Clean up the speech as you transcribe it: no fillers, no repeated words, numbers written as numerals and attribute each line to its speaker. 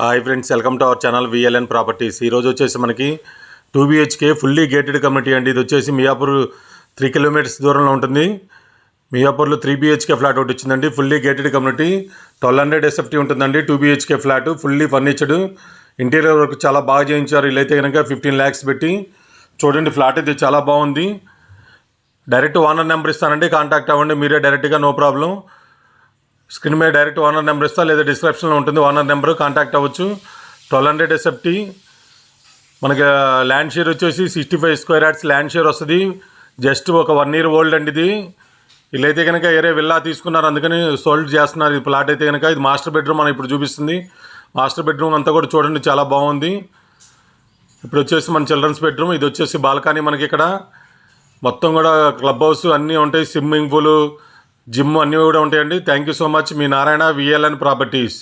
Speaker 1: Hi friends, welcome to our channel VLN properties. ఈరోజు వచ్చేసి మనకి 2 BHK ఫుల్లీ గేటెడ్ కమ్యూనిటీ అండి. ఇది వచ్చేసి మియాపూర్ 3 kilometers దూరంలో ఉంటుంది. మియాపూర్లో 3 BHK ఫ్లాట్ ఒకటి వచ్చిందండి. ఫుల్లీ గేటెడ్ కమ్యూనిటీ 1200 SFT ఉంటుందండి. 2 BHK flat fully ఫర్నిచర్డ్, interior work చాలా బాగా చేయించారు. ఇల్లైతే కనుక 15 lakhs పెట్టి చూడండి. ఫ్లాట్ అయితే చాలా బాగుంది. డైరెక్ట్ ఓనర్ నెంబర్ ఇస్తానండి, కాంటాక్ట్ అవ్వండి మీరే డైరెక్ట్గా, నో ప్రాబ్లం. స్క్రీన్ మీద డైరెక్ట్ ఓనర్ నెంబర్ ఇస్తా, లేదా డిస్క్రిప్షన్లో ఉంటుంది ఓనర్ నెంబరు, కాంటాక్ట్ అవ్వచ్చు. 1200 SFT. మనకి ల్యాండ్ షేర్ వచ్చేసి 65 square yards ల్యాండ్ షేర్ వస్తుంది. జస్ట్ ఒక 1 year ఓల్డ్ అండి ఇది. వీళ్ళైతే కనుక ఏరే విల్లా తీసుకున్నారు, అందుకని సోల్డ్ చేస్తున్నారు. ఈ ప్లాట్ అయితే కనుక ఇది మాస్టర్ బెడ్రూమ్ మనం ఇప్పుడు చూపిస్తుంది. మాస్టర్ బెడ్రూమ్ అంతా కూడా చూడండి, చాలా బాగుంది. ఇప్పుడు వచ్చేసి మన చిల్డ్రన్స్ బెడ్రూమ్. ఇది వచ్చేసి బాల్కనీ. మనకి ఇక్కడ మొత్తం కూడా క్లబ్ హౌస్ అన్నీ ఉంటాయి, స్విమ్మింగ్ పూల్, జిమ్ అన్నీ కూడా ఉంటాయండి. Thank you so much. Me Narayana, VLN properties.